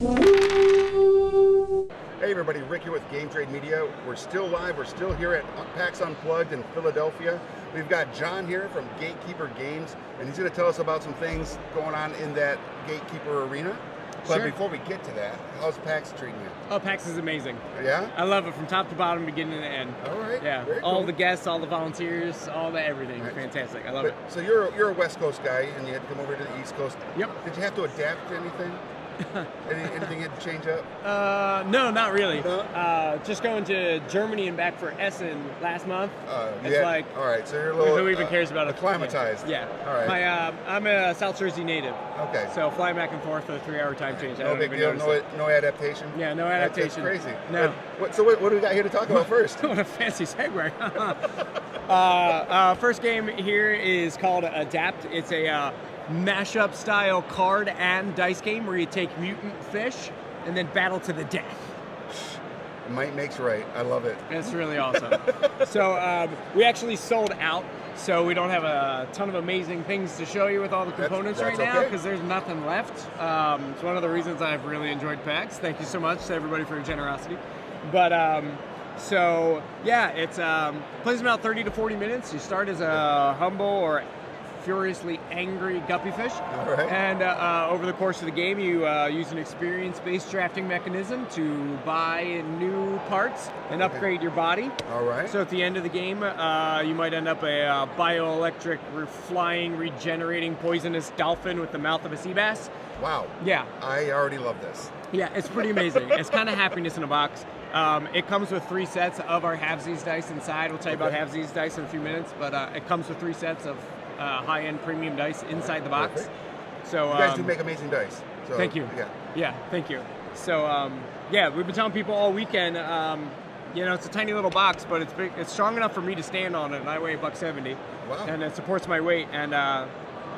Hey everybody, Rick here with Game Trade Media. We're still live, we're still here at PAX Unplugged in Philadelphia. We've got John here from Gatekeeper Games, and he's going to tell us about some things going on in that Gatekeeper arena. But Sure. before we get to that, how's PAX treating you? Oh, PAX is amazing. Yeah? I love it from top to bottom, beginning to end. All right. Yeah, Very all cool. the guests, all the volunteers, all the everything. Right. Fantastic. I love But, it. so you're a West Coast guy, and you had to come over to the East Coast. Yep. Did you have to adapt to anything? Anything you had to change up? No, not really. No? Just going to Germany and back for Essen last month. It's Yeah. like, All right, so you're a little who even cares about it? acclimatized. Yeah. All right. I'm a South Jersey native. Okay. So flying back and forth for the 3-hour time change. I No don't big even deal. notice it. No adaptation. Yeah, no That's adaptation. crazy. No. What do we got here to talk about first? What a fancy segue. First game here is called A.D.A.P.T. It's a mashup style card and dice game where you take mutant fish and then battle to the death. Might makes right. I love it. It's really awesome. So we actually sold out, so we don't have a ton of amazing things to show you with all the components That's right now okay. because there's nothing left. It's one of the reasons I've really enjoyed PAX. Thank you so much to everybody for your generosity. But so yeah, it's plays about 30 to 40 minutes. You start as a humble or furiously angry guppy fish, All right. and over the course of the game you use an experience-based drafting mechanism to buy new parts and upgrade your body. All right. So at the end of the game you might end up a bioelectric flying regenerating poisonous dolphin with the mouth of a sea bass. Wow. Yeah, I already love this. yeah, it's pretty amazing. It's kind of happiness in a box. It comes with 3 sets of our halvesies dice inside. We'll tell you about Okay. halvesies dice in a few minutes, but it comes with 3 sets of high-end premium dice inside the box. Perfect. So You guys do make amazing dice. So, thank you. Yeah. Yeah, thank you. So yeah, we've been telling people all weekend. You know, it's a tiny little box, but it's big. It's strong enough for me to stand on it, and I weigh $170. Wow. And it supports my weight. And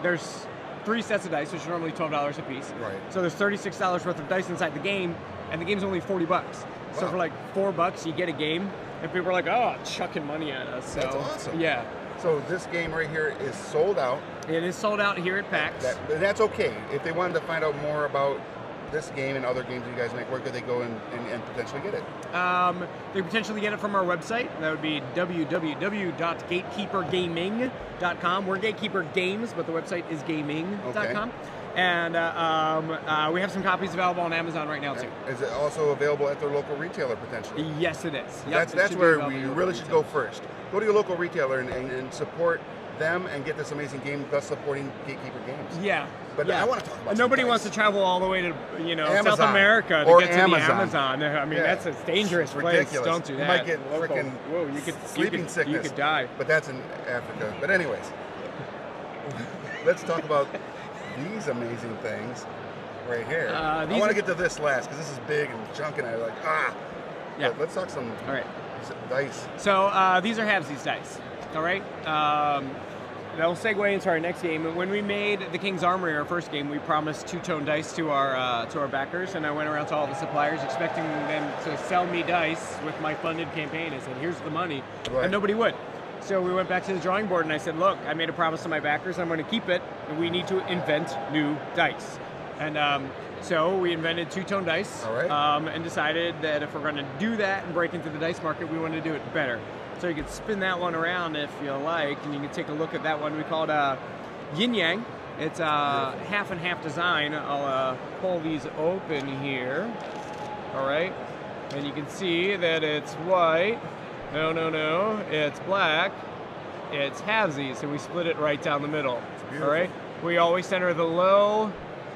there's 3 sets of dice, which are normally $12 a piece. Right. So there's $36 worth of dice inside the game, and the game's only $40. So Wow. for like $4, you get a game, and people are like, "Oh, chucking money at us." So, That's awesome. Yeah, So this game right here is sold out. it is sold out here at PAX. That's okay. If they wanted to find out more about this game and other games you guys make, where could they go and potentially get it? They can potentially get it from our website. That would be www.gatekeepergaming.com. We're Gatekeeper Games, but the website is gaming.com. Okay. And we have some copies available on Amazon right now, too. Is it also available at their local retailer potentially? Yes, it is. Yep, That's it should be where available we at your really local should go retailer. first. Go to your local retailer and support them and get this amazing game, thus supporting Gatekeeper Games. Yeah. But yeah. I want to talk about And nobody some wants to dice. travel all the way to, you know, Amazon. South America to Or get to Amazon. the Amazon. I mean, Yeah. that's a dangerous It's place. ridiculous. Don't do You that. might get Local. frickin' Whoa, you could sleeping sickness. You could die. But that's in Africa. But anyways, let's talk about these amazing things right here. I these want are- to get to this last because this is big and chunky and I like, Yeah. But let's talk some All right. dice. So these are halvesies dice. All right. That'll segue into our next game. When we made the Kings Armory, our first game, we promised 2-tone dice to our backers, and I went around to all the suppliers expecting them to sell me dice with my funded campaign. I said, "Here's the money," Right. and nobody would. So we went back to the drawing board, and I said, "Look, I made a promise to my backers. I'm going to keep it. And we need to invent new dice." And so we invented 2-tone dice, All right. and decided that if we're going to do that and break into the dice market, we wanted to do it better. So you can spin that one around if you like, and you can take a look at that one. We call it Yin Yang. It's a half and half design. I'll pull these open here. All right, and you can see that it's white. No, it's black. It's halvesies, and we split it right down the middle. beautiful. All right, we always center the low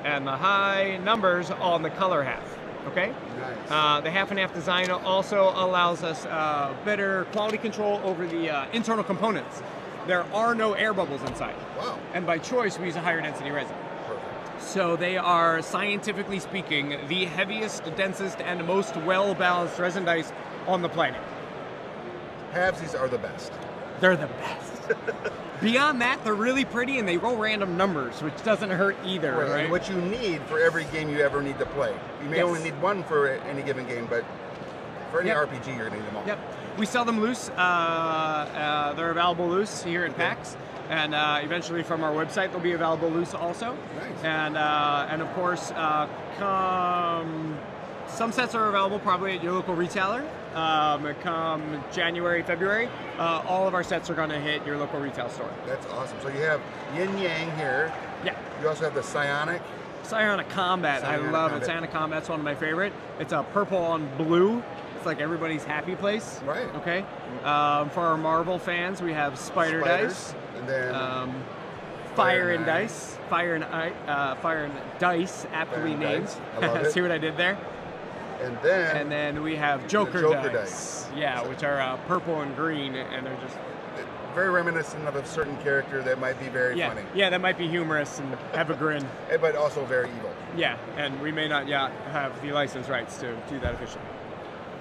and the high numbers on the color half. Okay. Nice. The half and half design also allows us better quality control over the internal components. There are no air bubbles inside. Wow. And by choice, we use a higher density resin. Perfect. So they are, scientifically speaking, the heaviest, densest, and most well-balanced resin dice on the planet. Halvesies are the best. They're the best. Beyond that, they're really pretty and they roll random numbers, which doesn't hurt either, Right. right? And what you need for every game you ever need to play. You may Yes. only need one for any given game, but for any Yep. RPG, you're going to need them all. Yep. We sell them loose. They're available loose here at PAX. And eventually from our website, they'll be available loose also. Nice. And of course, some sets are available probably at your local retailer. Come January, February, all of our sets are going to hit your local retail store. That's awesome. So you have Yin Yang here. Yeah. You also have the Psionic. Psionic Combat. I love it. Psionic Combat's one of my favorite. It's a purple on blue. It's like everybody's happy place. Right. Okay. For our Marvel fans, we have Spider Dice. And then Fire and Dice. Fire and Dice, aptly named. I love it. See what I did there? And then we have Joker Dice. Yeah, which are purple and green, and they're just very reminiscent of a certain character that might be very funny. Yeah, that might be humorous and have a grin. But also very evil. Yeah, and we may not yet have the license rights to do that officially.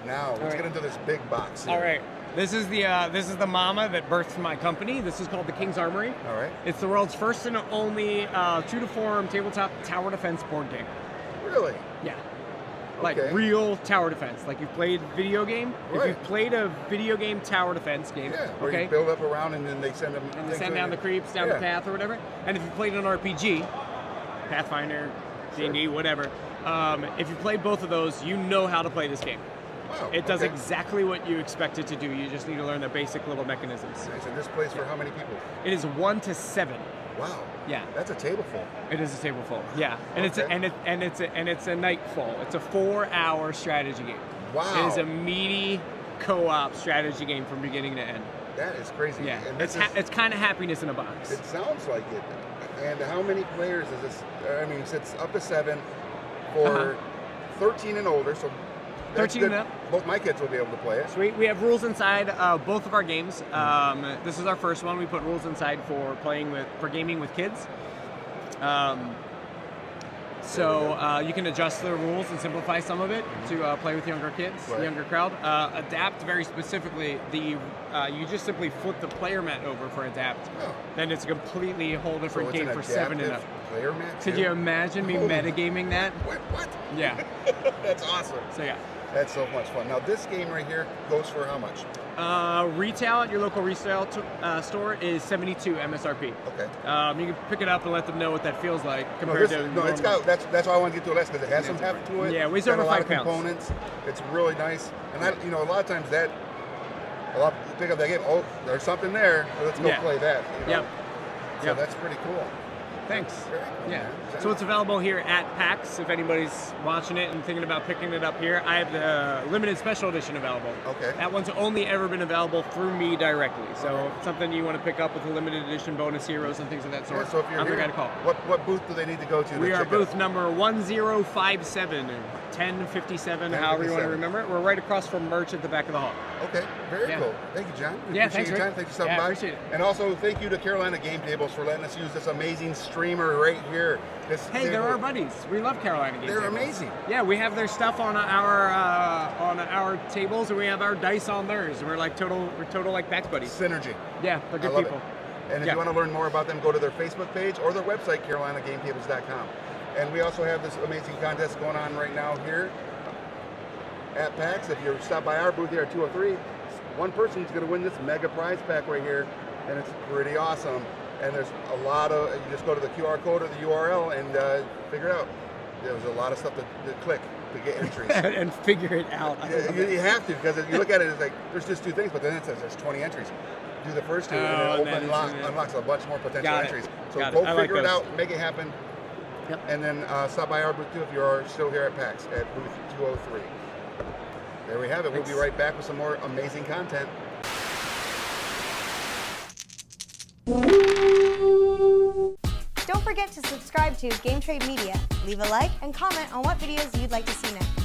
Now, let's get into this big box here. All right. This is the mama that birthed my company. This is called the Kings Armory. All right. It's the world's first and only true-to-form tabletop tower defense board game. Really? Yeah. Like real tower defense. Like you've played video game. Right. If you've played a video game tower defense game, where you build up around and then they send them. And they send down the creeps down the path or whatever. And if you played an RPG, Pathfinder, D&D, whatever, if you played both of those, you know how to play this game. Wow. It does exactly what you expect it to do. You just need to learn the basic little mechanisms. Nice. And this plays for how many people? It is 1 to 7. Wow. Yeah. That's a table full. It is a table full. Yeah. And it's a nightfall. It's a 4-hour strategy game. Wow. It is a meaty co-op strategy game from beginning to end. That is crazy. Yeah. And it's kind of happiness in a box. It sounds like it. And how many players is this? I mean, it's up to 7 for 13 and older. So 13 and up. Both my kids will be able to play it. Sweet. We have rules inside both of our games. This is our first one. We put rules inside for gaming with kids. So you can adjust the rules and simplify some of it to play with younger kids, younger crowd. A.D.A.P.T. very specifically, you just simply flip the player mat over for A.D.A.P.T. Oh. Then it's a completely whole different game for 7 and up. Player mat Could you imagine me metagaming that? What? Yeah. That's awesome. So yeah. That's so much fun. Now this game right here goes for how much? Retail at your local resale store is $72 MSRP. Okay. You can pick it up and let them know what that feels like compared to. No, it's got. That's why I want to get to it less because it has some heft to it. Yeah, it weighs over over 5 pounds. Components. It's really nice, and a lot of times you pick up that game. Oh, there's something there. Let's go play that. Yep. So that's pretty cool. Thanks. Very cool, Yeah. man. So it's available here at PAX. If anybody's watching it and thinking about picking it up here, I have the limited special edition available. Okay. That one's only ever been available through me directly. So if it's something you want to pick up with a limited edition bonus heroes and things of that sort, so if you're I'm the here, guy to call. What booth do they need to go to? We are booth number 1057 or 1057, however you want to remember it. We're right across from merch at the back of the hall. Okay, very cool. Thank you, John. We thanks, your time. Rick. Thanks for stopping by. Appreciate it. And also, thank you to Carolina Game Tables for letting us use this amazing streamer right here. Hey, they're our buddies. We love Carolina Game Tables. They're amazing. Yeah, we have their stuff on our tables, and we have our dice on theirs. We're total like PAX buddies. Synergy. Yeah, they're good people. And if you want to learn more about them, go to their Facebook page or their website, CarolinaGameTables.com. And we also have this amazing contest going on right now here at PAX. If you stop by our booth here at 203, one person's going to win this mega prize pack right here, and it's pretty awesome. And there's a lot of, you just go to the QR code or the URL and figure it out. There's a lot of stuff to click to get entries. And figure it out. You have to, because if you look at it, it's like, there's just 2 things, but then it says there's 20 entries. Do the first 2, and it unlocks a bunch more potential entries. So go figure it out, make it happen. Yep. And then stop by our booth too if you're still here at PAX at booth 203. There we have it. Thanks. We'll be right back with some more amazing content. Don't forget to subscribe to Game Trade Media, leave a like, and comment on what videos you'd like to see next.